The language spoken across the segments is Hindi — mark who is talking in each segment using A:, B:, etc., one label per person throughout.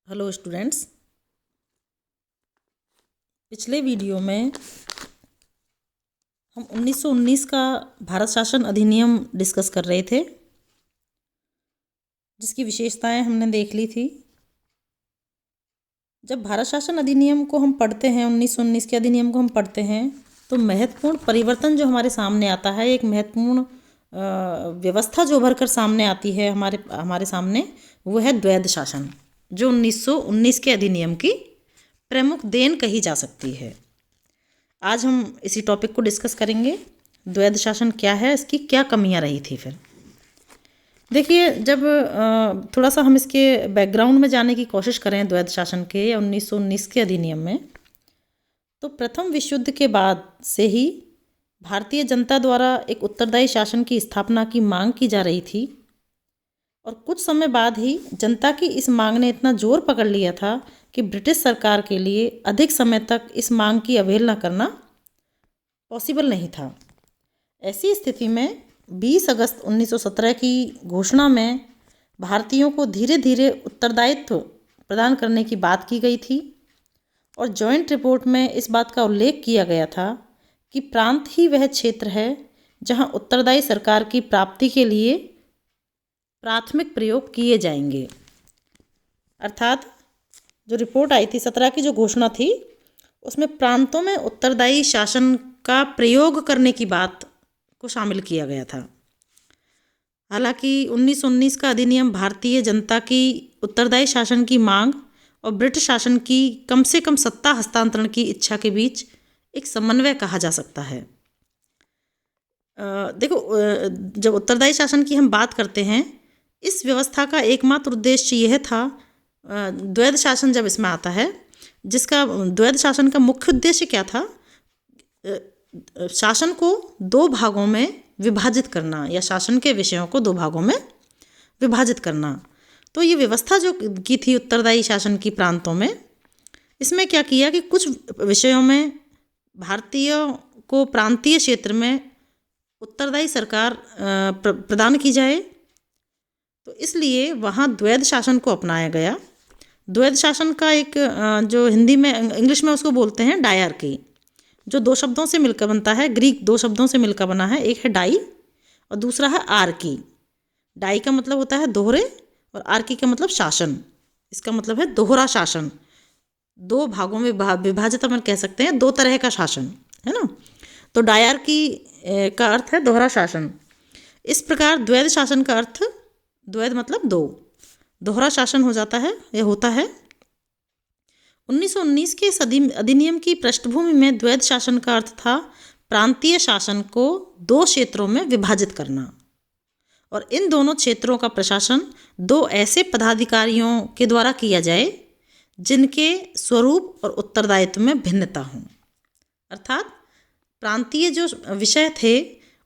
A: Hello students. पिछले वीडियो में हम 1919 का भारत शासन अधिनियम डिस्कस कर रहे थे, जिसकी विशेषताएं हमने देख ली थी। जब भारत शासन अधिनियम को हम पढ़ते हैं, 1919 के अधिनियम को हम पढ़ते हैं, तो महत्वपूर्ण परिवर्तन जो हमारे सामने आता है, एक महत्वपूर्ण व्यवस्था जो उभर कर सामने आती है हमारे सामने, वो है द्वैध शासन, जो 1919 के अधिनियम की प्रमुख देन कही जा सकती है। आज हम इसी टॉपिक को डिस्कस करेंगे। द्वैध शासन क्या है, इसकी क्या कमियां रही थी। फिर देखिए, जब थोड़ा सा हम इसके बैकग्राउंड में जाने की कोशिश करें द्वैध शासन के या 1919 के अधिनियम में, तो प्रथम विश्व युद्ध के बाद से ही भारतीय जनता द्वारा एक उत्तरदायी शासन की स्थापना की मांग की जा रही थी, और कुछ समय बाद ही जनता की इस मांग ने इतना जोर पकड़ लिया था कि ब्रिटिश सरकार के लिए अधिक समय तक इस मांग की अवहेलना करना पॉसिबल नहीं था। ऐसी स्थिति में 20 अगस्त 1917 की घोषणा में भारतीयों को धीरे धीरे उत्तरदायित्व प्रदान करने की बात की गई थी, और जॉइंट रिपोर्ट में इस बात का उल्लेख किया गया था कि प्रांत ही वह क्षेत्र है जहां उत्तरदायी सरकार की प्राप्ति के लिए प्राथमिक प्रयोग किए जाएंगे। अर्थात जो रिपोर्ट आई थी 17 की, जो घोषणा थी, उसमें प्रांतों में उत्तरदायी शासन का प्रयोग करने की बात को शामिल किया गया था। हालांकि 1919 का अधिनियम भारतीय जनता की उत्तरदायी शासन की मांग और ब्रिटिश शासन की कम से कम सत्ता हस्तांतरण की इच्छा के बीच एक समन्वय कहा जा सकता है। देखो, जब उत्तरदायी शासन की हम बात करते हैं, इस व्यवस्था का एकमात्र उद्देश्य यह था, द्वैध शासन जब इसमें आता है, जिसका द्वैध शासन का मुख्य उद्देश्य क्या था, शासन को दो भागों में विभाजित करना, या शासन के विषयों को दो भागों में विभाजित करना। तो ये व्यवस्था जो की थी उत्तरदायी शासन की प्रांतों में, इसमें क्या किया कि कुछ विषयों में भारतीयों को प्रांतीय क्षेत्र में उत्तरदायी सरकार प्रदान की जाए, तो इसलिए वहाँ द्वैध शासन को अपनाया गया। द्वैध शासन का एक जो हिंदी में, इंग्लिश में उसको बोलते हैं डायरकी, जो दो शब्दों से मिलकर बनता है, ग्रीक दो शब्दों से मिलकर बना है। एक है डाई और दूसरा है आर्की। डाई का मतलब होता है दोहरे, और आर्की का मतलब शासन। इसका मतलब है दोहरा शासन, दो भागों में विभाजित अपन कह सकते हैं, दो तरह का शासन है ना। तो डायरकी का अर्थ है दोहरा शासन। इस प्रकार द्वैध शासन का अर्थ, द्वैध मतलब दो, दोहरा शासन हो जाता है, यह होता है। 1919 के अधिनियम की पृष्ठभूमि में द्वैध शासन का अर्थ था प्रांतीय शासन को दो क्षेत्रों में विभाजित करना, और इन दोनों क्षेत्रों का प्रशासन दो ऐसे पदाधिकारियों के द्वारा किया जाए जिनके स्वरूप और उत्तरदायित्व में भिन्नता हो। अर्थात प्रांतीय जो विषय थे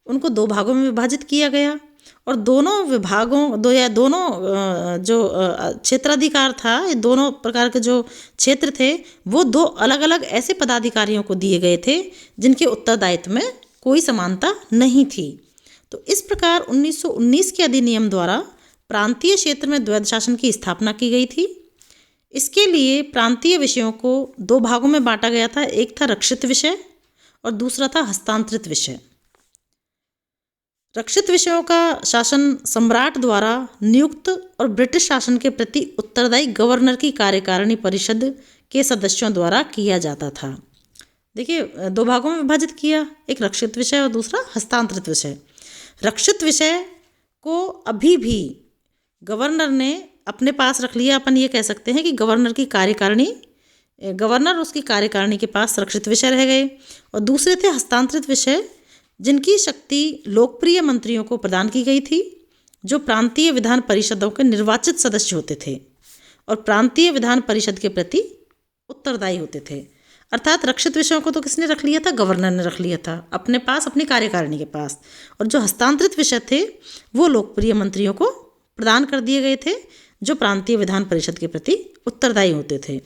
A: उनको दो भागों में विभाजित किया गया, और दोनों विभागों दोनों जो क्षेत्राधिकार था, ये दोनों प्रकार के जो क्षेत्र थे, वो दो अलग अलग ऐसे पदाधिकारियों को दिए गए थे जिनके उत्तरदायित्व में कोई समानता नहीं थी। तो इस प्रकार 1919 के अधिनियम द्वारा प्रांतीय क्षेत्र में द्वैध शासन की स्थापना की गई थी। इसके लिए प्रांतीय विषयों को दो भागों में बांटा गया था। एक था रक्षित विषय और दूसरा था हस्तांतरित विषय। रक्षित विषयों का शासन सम्राट द्वारा नियुक्त और ब्रिटिश शासन के प्रति उत्तरदायी गवर्नर की कार्यकारिणी परिषद के सदस्यों द्वारा किया जाता था। देखिए, दो भागों में विभाजित किया, एक रक्षित विषय और दूसरा हस्तांतरित विषय। रक्षित विषय को अभी भी गवर्नर ने अपने पास रख लिया। अपन ये कह सकते हैं कि गवर्नर की कार्यकारिणी, गवर्नर उसकी कार्यकारिणी के पास रक्षित विषय रह गए। और दूसरे थे हस्तांतरित विषय, जिनकी शक्ति लोकप्रिय मंत्रियों को प्रदान की गई थी, जो प्रांतीय विधान परिषदों के निर्वाचित सदस्य होते थे और प्रांतीय विधान परिषद के प्रति उत्तरदायी होते थे। अर्थात रक्षित विषयों को तो किसने रख लिया था, गवर्नर ने रख लिया था अपने पास, अपनी कार्यकारिणी के पास, और जो हस्तांतरित विषय थे वो लोकप्रिय मंत्रियों को प्रदान कर दिए गए थे, जो प्रांतीय विधान परिषद के प्रति उत्तरदायी होते थे।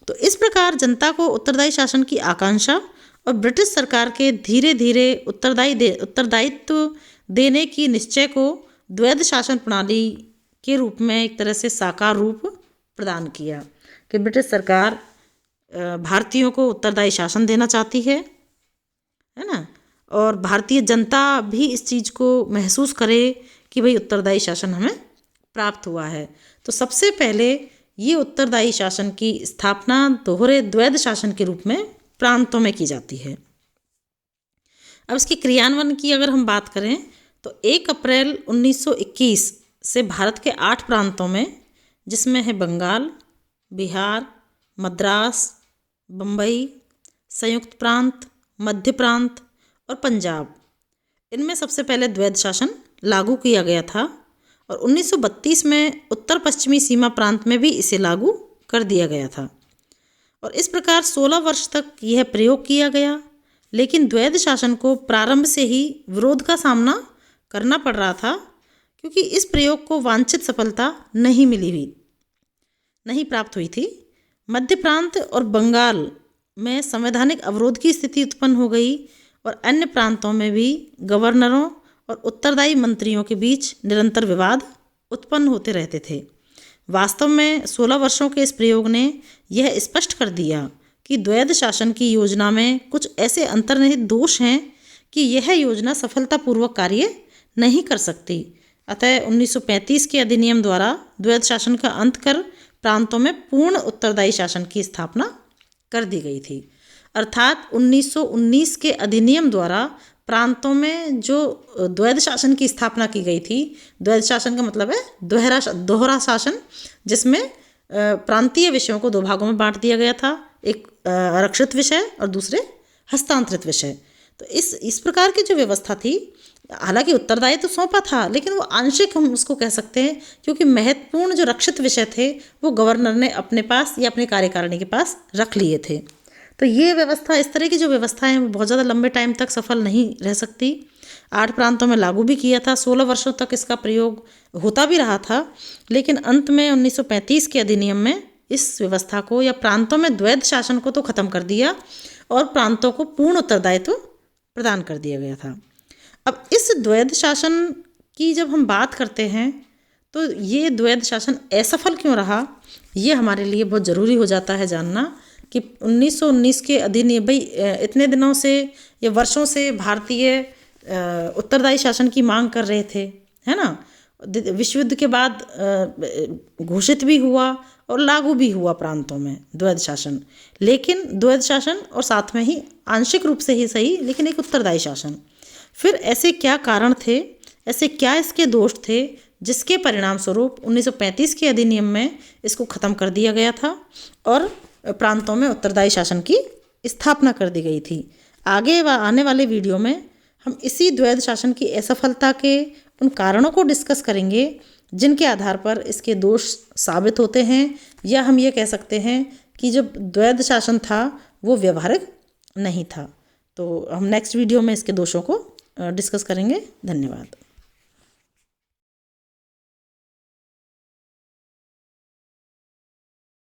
A: तो इस प्रकार जनता को उत्तरदायी शासन की आकांक्षा और ब्रिटिश सरकार के धीरे धीरे उत्तरदायित्व देने की निश्चय को द्वैध शासन प्रणाली के रूप में एक तरह से साकार रूप प्रदान किया कि ब्रिटिश सरकार भारतीयों को उत्तरदायी शासन देना चाहती है ना, और भारतीय जनता भी इस चीज़ को महसूस करे कि भाई उत्तरदायी शासन हमें प्राप्त हुआ है। तो सबसे पहले ये उत्तरदायी शासन की स्थापना दोहरे द्वैध शासन के रूप में प्रांतों में की जाती है। अब इसके क्रियान्वयन की अगर हम बात करें तो 1 अप्रैल 1921 से भारत के 8 प्रांतों में, जिसमें है बंगाल, बिहार, मद्रास, बम्बई, संयुक्त प्रांत, मध्य प्रांत और पंजाब, इनमें सबसे पहले द्वैध शासन लागू किया गया था और 1932 में उत्तर पश्चिमी सीमा प्रांत में भी इसे लागू कर दिया गया था। और इस प्रकार 16 वर्ष तक यह प्रयोग किया गया, लेकिन द्वैध शासन को प्रारंभ से ही विरोध का सामना करना पड़ रहा था, क्योंकि इस प्रयोग को वांछित सफलता नहीं प्राप्त हुई थी। मध्य प्रांत और बंगाल में संवैधानिक अवरोध की स्थिति उत्पन्न हो गई और अन्य प्रांतों में भी गवर्नरों और उत्तरदायी मंत्रियों के बीच निरंतर विवाद उत्पन्न होते रहते थे। वास्तव में 16 वर्षों के इस प्रयोग ने यह स्पष्ट कर दिया कि द्वैध शासन की योजना में कुछ ऐसे अंतर्निहित दोष हैं कि यह योजना सफलतापूर्वक कार्य नहीं कर सकती। अतः 1935 के अधिनियम द्वारा द्वैध शासन का अंत कर प्रांतों में पूर्ण उत्तरदायी शासन की स्थापना कर दी गई थी। अर्थात 1919 के अधिनियम द्वारा प्रांतों में जो द्वैध शासन की स्थापना की गई थी, द्वैध शासन का मतलब है दोहरा शासन, जिसमें प्रांतीय विषयों को 2 भागों में बांट दिया गया था, एक आरक्षित विषय और दूसरे हस्तांतरित विषय। तो इस प्रकार की जो व्यवस्था थी, हालांकि उत्तरदायी तो सौंपा था, लेकिन वो आंशिक हम उसको कह सकते हैं, क्योंकि महत्वपूर्ण जो रक्षित विषय थे वो गवर्नर ने अपने पास या अपनी कार्यकारिणी के पास रख लिए थे। तो ये व्यवस्था, इस तरह की जो व्यवस्था है, वो बहुत ज़्यादा लंबे टाइम तक सफल नहीं रह सकती। 8 प्रांतों में लागू भी किया था, 16 वर्षों तक इसका प्रयोग होता भी रहा था, लेकिन अंत में 1935 के अधिनियम में इस व्यवस्था को या प्रांतों में द्वैध शासन को तो ख़त्म कर दिया और प्रांतों को पूर्ण उत्तरदायित्व प्रदान कर दिया गया था। अब इस द्वैध शासन की जब हम बात करते हैं तो ये द्वैध शासन असफल क्यों रहा, ये हमारे लिए बहुत ज़रूरी हो जाता है जानना कि 1919 के अधिनियम, भाई इतने दिनों से या वर्षों से भारतीय उत्तरदायी शासन की मांग कर रहे थे, है ना। विश्व युद्ध के बाद घोषित भी हुआ और लागू भी हुआ प्रांतों में द्वैध शासन, लेकिन द्वैध शासन और साथ में ही आंशिक रूप से ही सही, लेकिन एक उत्तरदायी शासन। फिर ऐसे क्या कारण थे, ऐसे क्या इसके दोष थे जिसके परिणाम स्वरूप 1935 के अधिनियम में इसको ख़त्म कर दिया गया था और प्रांतों में उत्तरदायी शासन की स्थापना कर दी गई थी। आगे आने वाले वीडियो में हम इसी द्वैध शासन की असफलता के उन कारणों को डिस्कस करेंगे जिनके आधार पर इसके दोष साबित होते हैं, या हम ये कह सकते हैं कि जब द्वैध शासन था वो व्यवहारिक नहीं था। तो हम नेक्स्ट वीडियो में इसके दोषों को डिस्कस करेंगे। धन्यवाद।